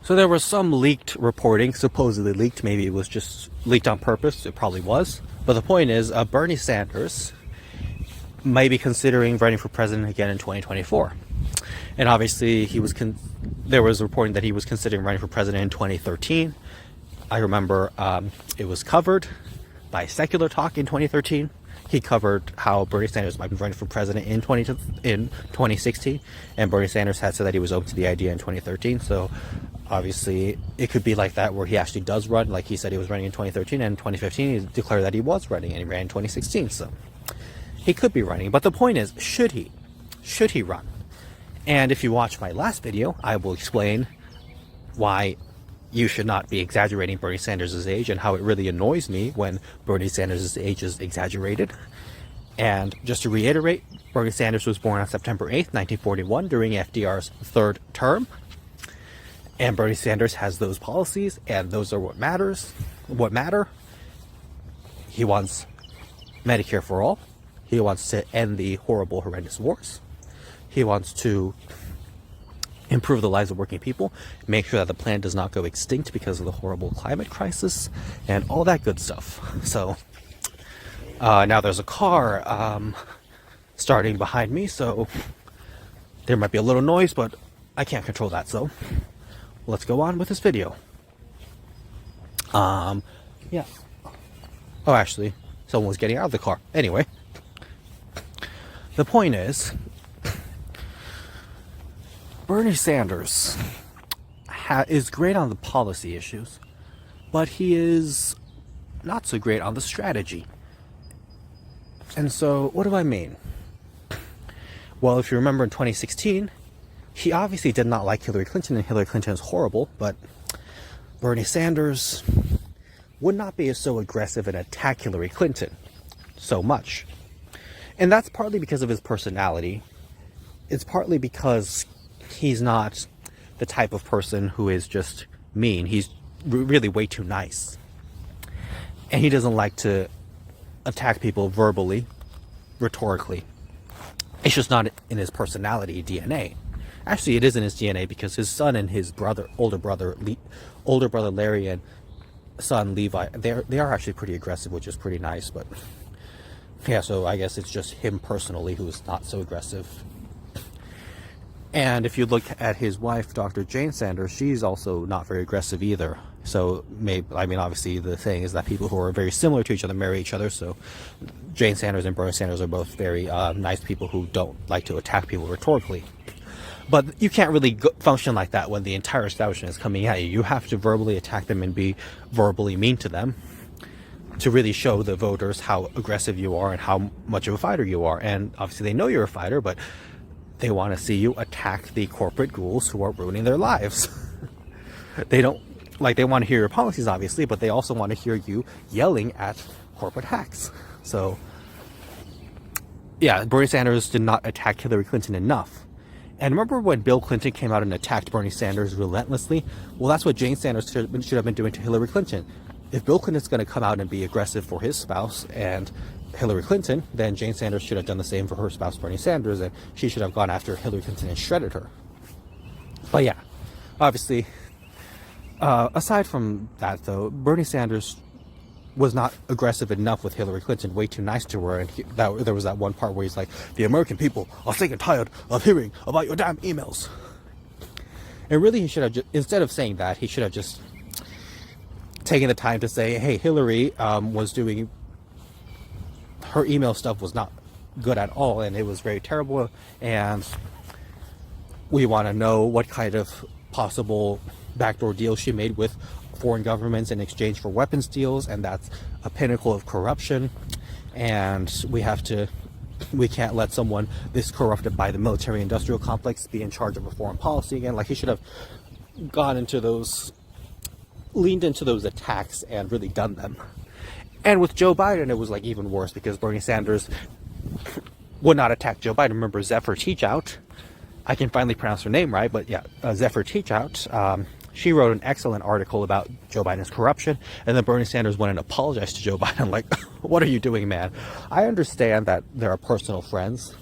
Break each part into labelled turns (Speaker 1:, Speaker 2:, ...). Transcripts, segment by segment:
Speaker 1: So there was some leaked reporting, supposedly leaked. Maybe it was just leaked on purpose. It probably was. But the point is, Bernie Sanders might be considering running for president again in 2024. And obviously, there was reporting that he was considering running for president in 2013. I remember it was covered by Secular Talk in 2013. He covered how Bernie Sanders might be running for president in 2016, and Bernie Sanders had said that he was open to the idea in 2013. So obviously, it could be like that, where he actually does run, like he said he was running in 2013, and in 2015 he declared that he was running, and he ran in 2016. So he could be running. But the point is, should he? Should he run? And if you watch my last video, I will explain why you should not be exaggerating Bernie Sanders' age, and how it really annoys me when Bernie Sanders' age is exaggerated. And just to reiterate, Bernie Sanders was born on September 8th, 1941, during FDR's third term. And Bernie Sanders has those policies, and those are what matter. He wants Medicare for all. He wants to end the horrible, horrendous wars. He wants to improve the lives of working people, make sure that the planet does not go extinct because of the horrible climate crisis, and all that good stuff. So now there's a car starting behind me, so there might be a little noise, but I can't control that. So let's go on with this video. Yeah. Oh, actually, someone was getting out of the car. Anyway, the point is, Bernie Sanders is great on the policy issues, but he is not so great on the strategy. And so, what do I mean? Well, if you remember in 2016, he obviously did not like Hillary Clinton, and Hillary Clinton is horrible, but Bernie Sanders would not be so aggressive and attack Hillary Clinton so much. And that's partly because of his personality. It's partly because he's not the type of person who is just mean. He's really way too nice. And he doesn't like to attack people verbally, rhetorically. It's just not in his personality DNA. Actually, it is in his DNA, because his son and his older brother Larry, and son Levi, they are actually pretty aggressive, which is pretty nice. But yeah, so I guess it's just him personally who's not so aggressive. And if you look at his wife, Dr. Jane Sanders, she's also not very aggressive either. So obviously the thing is that people who are very similar to each other marry each other. So Jane Sanders and Bernie Sanders are both very nice people who don't like to attack people rhetorically. But you can't really function like that when the entire establishment is coming at you. You have to verbally attack them and be verbally mean to them to really show the voters how aggressive you are and how much of a fighter you are. And obviously they know you're a fighter, but they want to see you attack the corporate ghouls who are ruining their lives. They want to hear your policies, obviously, but they also want to hear you yelling at corporate hacks. So yeah, Bernie Sanders did not attack Hillary Clinton enough. And remember when Bill Clinton came out and attacked Bernie Sanders relentlessly? Well, that's what Jane Sanders should have been doing to Hillary Clinton. If Bill Clinton's going to come out and be aggressive for his spouse and Hillary Clinton, then Jane Sanders should have done the same for her spouse, Bernie Sanders, and she should have gone after Hillary Clinton and shredded her. But yeah, obviously, aside from that, though, Bernie Sanders was not aggressive enough with Hillary Clinton, way too nice to her. And there was that one part where he's like, the American people are sick and tired of hearing about your damn emails. And really, he should have, instead of saying that, he should have just taken the time to say, hey, Hillary was doing, her email stuff was not good at all, and it was very terrible, and we want to know what kind of possible backdoor deals she made with foreign governments in exchange for weapons deals, and that's a pinnacle of corruption, and we can't let someone this corrupted by the military-industrial complex be in charge of a foreign policy again. Like, he should have leaned into those attacks and really done them. And with Joe Biden, it was like even worse, because Bernie Sanders would not attack Joe Biden. Remember Zephyr Teachout? I can finally pronounce her name right, but yeah, Zephyr Teachout. She wrote an excellent article about Joe Biden's corruption, and then Bernie Sanders went and apologized to Joe Biden. Like, what are you doing, man? I understand that there are personal friends,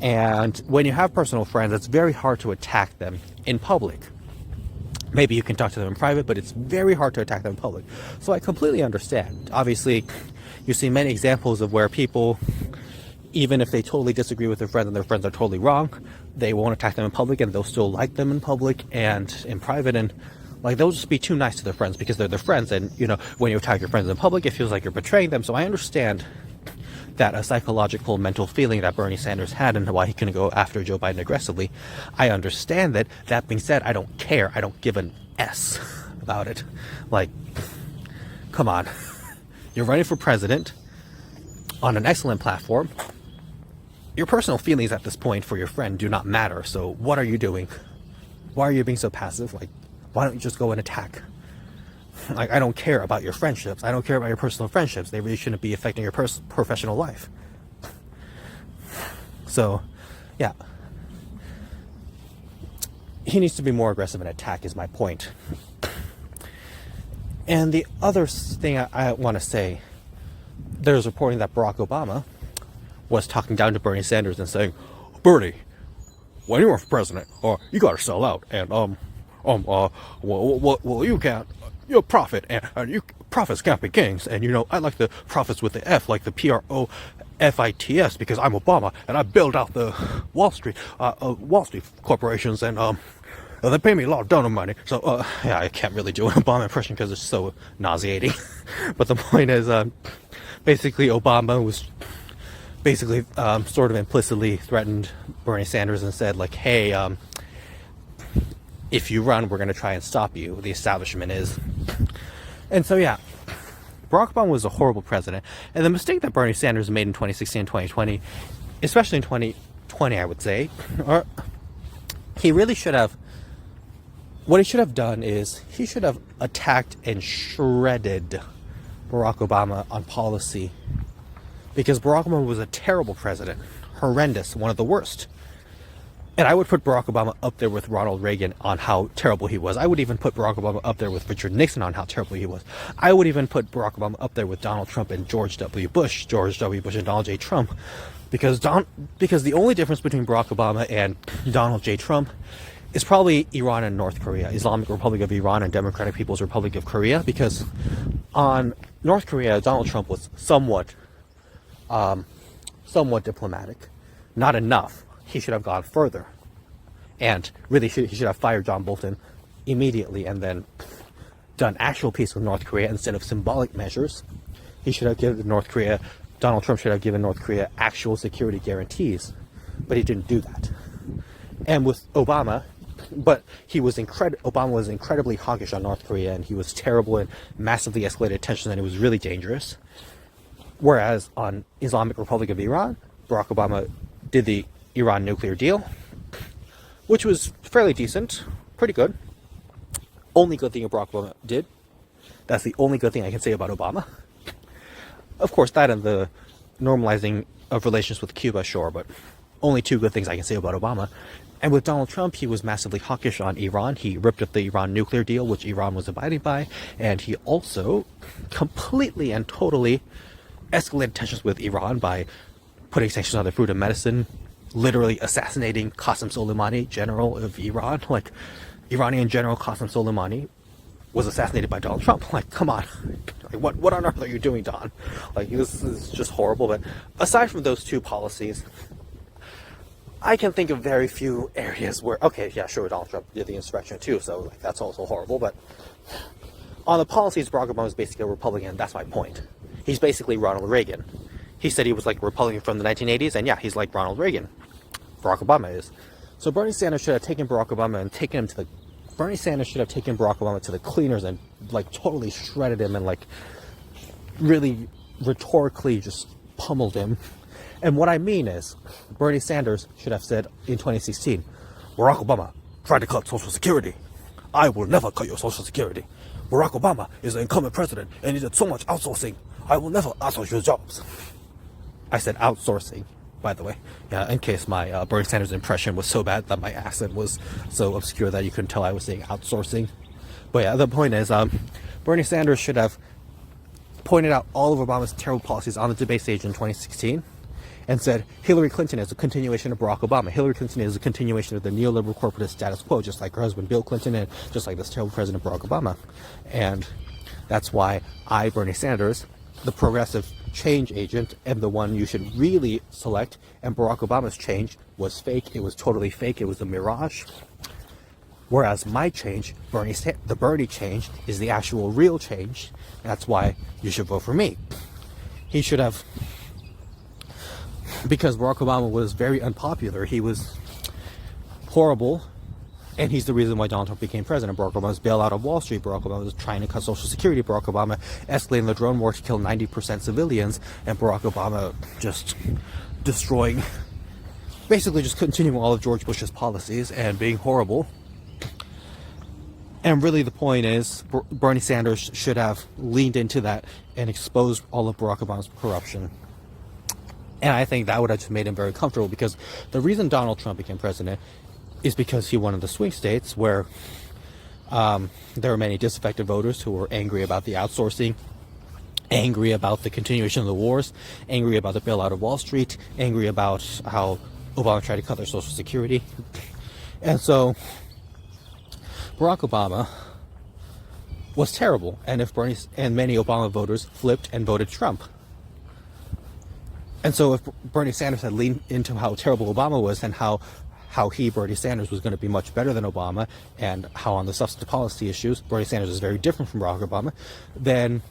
Speaker 1: and when you have personal friends, it's very hard to attack them in public. Maybe you can talk to them in private, but it's very hard to attack them in public. So I completely understand. Obviously, you see many examples of where people, even if they totally disagree with their friends and their friends are totally wrong, they won't attack them in public, and they'll still like them in public and in private, and like they'll just be too nice to their friends because they're their friends. And you know, when you attack your friends in public, it feels like you're betraying them. So I understand that a psychological mental feeling that Bernie Sanders had and why he couldn't go after Joe Biden aggressively. I understand that. That being said, I don't care. I don't give an S about it. Like, come on. You're running for president on an excellent platform. Your personal feelings at this point for your friend do not matter. So what are you doing? Why are you being so passive? Like, why don't you just go and attack? Like, I don't care about your friendships. I don't care about your personal friendships. They really shouldn't be affecting your professional life. So, yeah. He needs to be more aggressive in attack is my point. And the other thing I want to say, there's reporting that Barack Obama was talking down to Bernie Sanders and saying, Bernie, when you run for president, you got to sell out. And, well, you can't. You're a prophet, and you prophets can't be kings. And you know, I like the prophets with the F, like the PROFITS, because I'm Obama and I build out the Wall Street corporations, and they pay me a lot of donor money. So yeah, I can't really do an Obama impression because it's so nauseating. But the point is, basically, Obama was basically sort of implicitly threatened Bernie Sanders and said, like, hey, if you run, we're going to try and stop you. The establishment is. And so, yeah, Barack Obama was a horrible president. And the mistake that Bernie Sanders made in 2016 and 2020, especially in 2020, I would say, or he really should have, what he should have done is he should have attacked and shredded Barack Obama on policy. Because Barack Obama was a terrible president, horrendous, one of the worst. And I would put Barack Obama up there with Ronald Reagan on how terrible he was. I would even put Barack Obama up there with Richard Nixon on how terrible he was. I would even put Barack Obama up there with Donald Trump and George W. Bush and Donald J. Trump. Because the only difference between Barack Obama and Donald J. Trump is probably Iran and North Korea, Islamic Republic of Iran and Democratic People's Republic of Korea. Because on North Korea, Donald Trump was somewhat diplomatic. Not enough. He should have gone further, and really he should have fired John Bolton immediately and then done actual peace with North Korea instead of symbolic measures. He should have given Donald Trump should have given North Korea actual security guarantees, but he didn't do that. And with Obama, Obama was incredibly hawkish on North Korea, and he was terrible and massively escalated tensions, and it was really dangerous. Whereas on Islamic Republic of Iran, Barack Obama did the Iran nuclear deal, which was fairly decent, pretty good. Only good thing Barack Obama did. That's the only good thing I can say about Obama. Of course, that and the normalizing of relations with Cuba, sure, but only two good things I can say about Obama. And with Donald Trump, he was massively hawkish on Iran. He ripped up the Iran nuclear deal, which Iran was abiding by, and he also completely and totally escalated tensions with Iran by putting sanctions on their food and medicine, literally assassinating Qasem Soleimani, general of Iran. Like, Iranian General Qasem Soleimani was assassinated by Donald Trump. Like, come on. Like, what on earth are you doing, Don? Like, this is just horrible. But aside from those two policies, I can think of very few areas where, okay, yeah, sure, Donald Trump did the insurrection too, so like, that's also horrible. But on the policies, Barack Obama is basically a Republican. That's my point. He's basically Ronald Reagan. He said he was like a Republican from the 1980s, and yeah, he's like Ronald Reagan. Barack Obama is. So Bernie Sanders should have taken Barack Obama and taken him to the... Bernie Sanders should have taken Barack Obama to the cleaners and like totally shredded him and like really rhetorically just pummeled him. And what I mean is, Bernie Sanders should have said in 2016, Barack Obama tried to cut Social Security. I will never cut your Social Security. Barack Obama is the incumbent president and he did so much outsourcing. I will never outsource your jobs. I said outsourcing, by the way. Yeah, in case my Bernie Sanders impression was so bad that my accent was so obscure that you couldn't tell I was saying outsourcing. But yeah, the point is, Bernie Sanders should have pointed out all of Obama's terrible policies on the debate stage in 2016, and said Hillary Clinton is a continuation of Barack Obama. Hillary Clinton is a continuation of the neoliberal corporatist status quo, just like her husband Bill Clinton and just like this terrible President Barack Obama. And that's why I, Bernie Sanders, the progressive change agent, am the one you should really select. And Barack Obama's change was fake. It was totally fake. It was a mirage. Whereas my change, the Bernie change, is the actual real change. That's why you should vote for me. He should have, because Barack Obama was very unpopular. He was horrible, and he's the reason why Donald Trump became president. Barack Obama's bailout of Wall Street. Barack Obama was trying to cut Social Security. Barack Obama escalating the drone war to kill 90% civilians, and Barack Obama just destroying, basically just continuing all of George Bush's policies and being horrible. And really the point is, Bernie Sanders should have leaned into that and exposed all of Barack Obama's corruption. And I think that would have just made him very comfortable, because the reason Donald Trump became president is because he won in the swing states where there were many disaffected voters who were angry about the outsourcing, angry about the continuation of the wars, angry about the bailout of Wall Street, angry about how Obama tried to cut their Social Security. And so Barack Obama was terrible, and many Obama voters flipped and voted Trump. And so if Bernie Sanders had leaned into how terrible Obama was, and how Bernie Sanders was going to be much better than Obama, and how on the substantive policy issues Bernie Sanders is very different from Barack Obama, then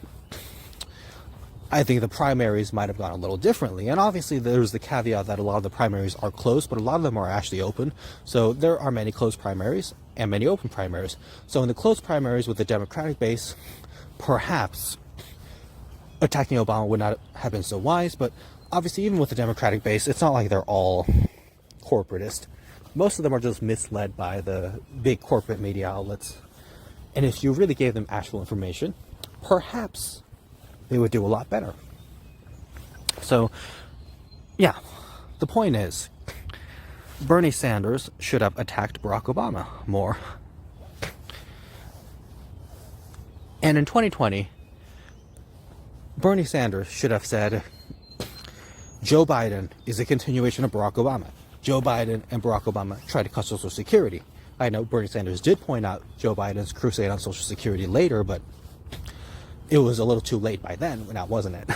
Speaker 1: I think the primaries might have gone a little differently. And obviously there's the caveat that a lot of the primaries are closed, but a lot of them are actually open. So there are many closed primaries and many open primaries. So in the closed primaries with the Democratic base, perhaps attacking Obama would not have been so wise. But obviously even with the Democratic base, it's not like they're all corporatist. Most of them are just misled by the big corporate media outlets. And if you really gave them actual information, perhaps they would do a lot better. So, yeah, the point is, Bernie Sanders should have attacked Barack Obama more. And in 2020, Bernie Sanders should have said, Joe Biden is a continuation of Barack Obama. Joe Biden and Barack Obama tried to cut Social Security. I know Bernie Sanders did point out Joe Biden's crusade on Social Security later, but it was a little too late by then, now wasn't it?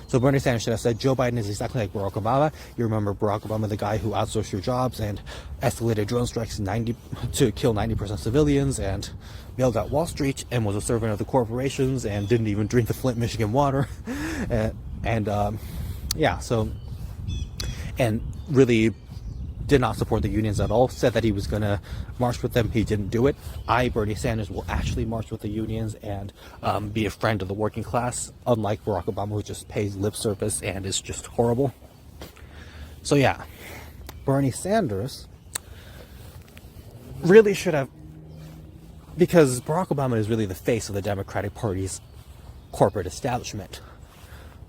Speaker 1: So Bernie Sanders should have said, Joe Biden is exactly like Barack Obama. You remember Barack Obama, the guy who outsourced your jobs and escalated drone strikes to kill 90% civilians, and bailed out Wall Street, and was a servant of the corporations, and didn't even drink the Flint, Michigan water. And really did not support the unions at all, said that he was going to march with them. He didn't do it. I, Bernie Sanders, will actually march with the unions and be a friend of the working class, unlike Barack Obama, who just pays lip service and is just horrible. So yeah, Bernie Sanders really should have, because Barack Obama is really the face of the Democratic Party's corporate establishment.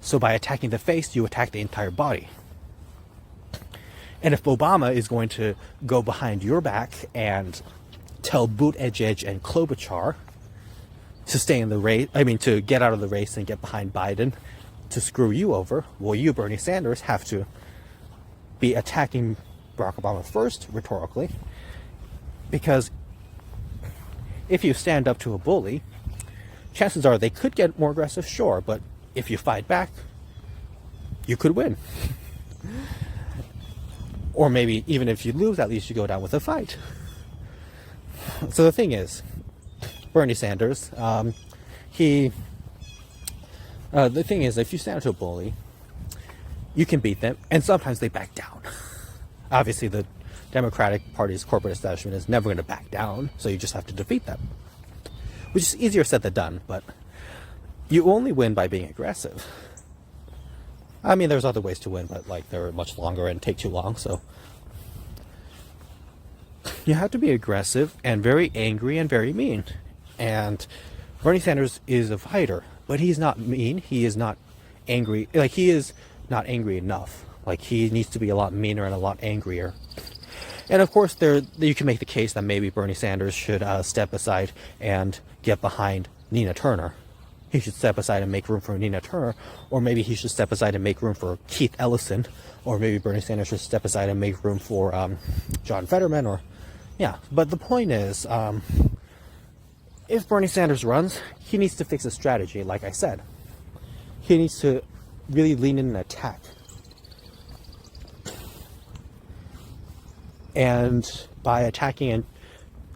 Speaker 1: So by attacking the face, you attack the entire body. And if Obama is going to go behind your back and tell Buttigieg and Klobuchar to stay in the race, to get out of the race and get behind Biden to screw you over, well, you, Bernie Sanders, have to be attacking Barack Obama first, rhetorically, because if you stand up to a bully, chances are they could get more aggressive, sure, but if you fight back, you could win. Or maybe even if you lose, at least you go down with a fight. So the thing is, Bernie Sanders, the thing is, if you stand up to a bully, you can beat them, and sometimes they back down. Obviously, the Democratic Party's corporate establishment is never going to back down, so you just have to defeat them. Which is easier said than done, but you only win by being aggressive. There's other ways to win, but they're much longer and take too long, so you have to be aggressive and very angry and very mean. And Bernie Sanders is a fighter, but he's not mean. He is not angry. He is not angry enough. He needs to be a lot meaner and a lot angrier. And of course, you can make the case that maybe Bernie Sanders should step aside and get behind Nina Turner. he should step aside and make room for Nina Turner, or maybe he should step aside and make room for Keith Ellison, or maybe Bernie Sanders should step aside and make room for John Fetterman, or yeah. But the point is, if Bernie Sanders runs, he needs to fix his strategy. Like I said, he needs to really lean in and attack. And by attacking and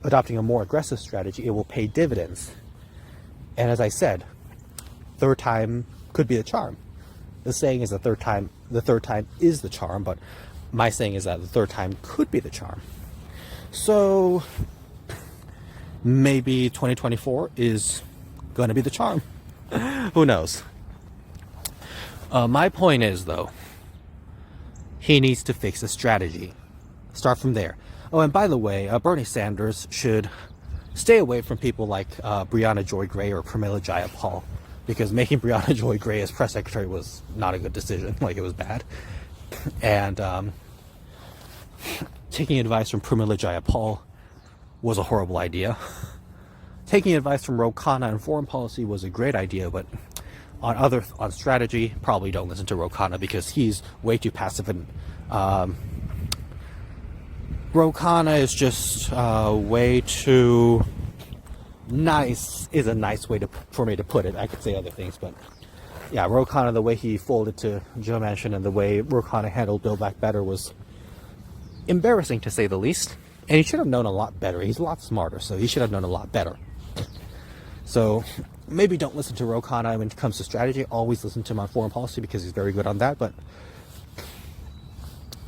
Speaker 1: adopting a more aggressive strategy, it will pay dividends. And as I said, third time could be the charm. The saying is the third time is the charm, but my saying is that the third time could be the charm. So maybe 2024 is going to be the charm. Who knows? My point is, though, he needs to fix the strategy. Start from there. Oh, and by the way, Bernie Sanders should stay away from people like Brianna Joy Gray or Pramila Jayapal, because making Brianna Joy Gray as press secretary was not a good decision. Like, it was bad. And taking advice from Pramila Jayapal was a horrible idea. Taking advice from Ro Khanna on foreign policy was a great idea, but on strategy, probably don't listen to Ro Khanna, because he's way too passive, and Ro Khanna is just way too nice, is a nice way for me to put it. I could say other things, but yeah, Ro Khanna, the way he folded to Joe Manchin and the way Ro Khanna handled Build Back Better was embarrassing, to say the least. And he should have known a lot better. He's a lot smarter, so he should have known a lot better. So maybe don't listen to Ro Khanna when it comes to strategy. Always listen to him on foreign policy, because he's very good on that. But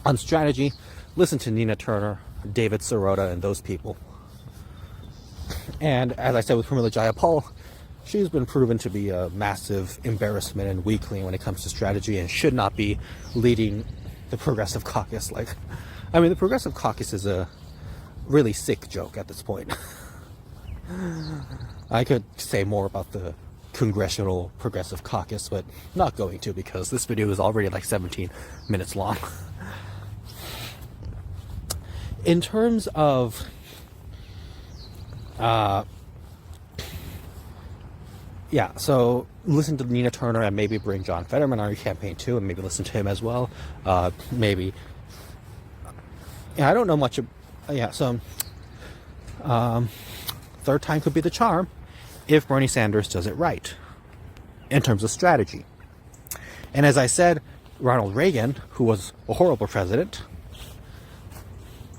Speaker 1: on strategy, listen to Nina Turner, David Sirota, and those people. And as I said with Pramila Jayapal, she's been proven to be a massive embarrassment and weakling when it comes to strategy, and should not be leading the Progressive Caucus. Like, I mean, the Progressive Caucus is a really sick joke at this point. I could say more about the Congressional Progressive Caucus, but not going to, because this video is already like 17 minutes long. In terms of yeah, so listen to Nina Turner, and maybe bring John Fetterman on your campaign too, and maybe listen to him as well. Maybe, yeah, I don't know much. Yeah, so third time could be the charm if Bernie Sanders does it right in terms of strategy. And as I said, Ronald Reagan, who was a horrible president,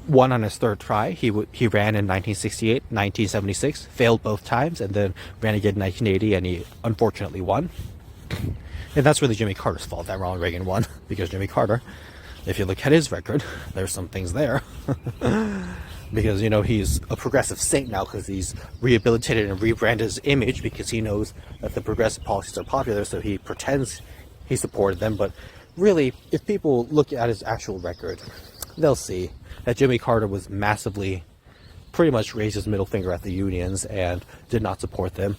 Speaker 1: won on his third try. He ran in 1968, 1976, failed both times, and then ran again in 1980, and he unfortunately won. And that's really Jimmy Carter's fault that Ronald Reagan won, because Jimmy Carter, if you look at his record, there's some things there. Because, you know, he's a progressive saint now, because he's rehabilitated and rebranded his image, because he knows that the progressive policies are popular, so he pretends he supported them. But really, if people look at his actual record, they'll see that Jimmy Carter was massively, pretty much raised his middle finger at the unions and did not support them,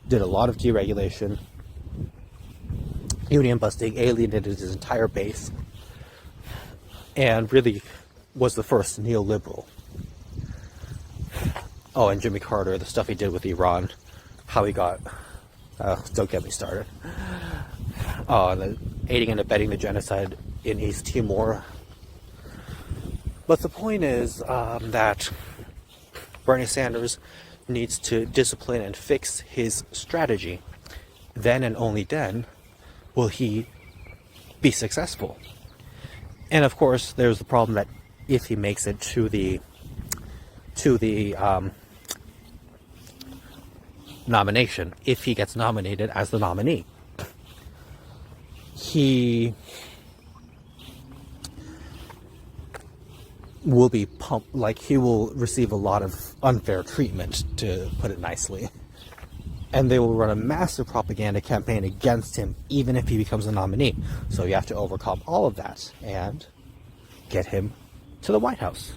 Speaker 1: did a lot of deregulation, union busting, alienated his entire base, and really was the first neoliberal. Oh, and Jimmy Carter, the stuff he did with Iran, how he got, don't get me started. Oh, and the aiding and abetting the genocide in East Timor. But the point is that Bernie Sanders needs to discipline and fix his strategy. Then and only then will he be successful. And of course, there's the problem that if he makes it to the nomination, if he gets nominated as the nominee, he will be pumped, like he will receive a lot of unfair treatment, to put it nicely. And they will run a massive propaganda campaign against him, even if he becomes a nominee. So you have to overcome all of that and get him to the White House.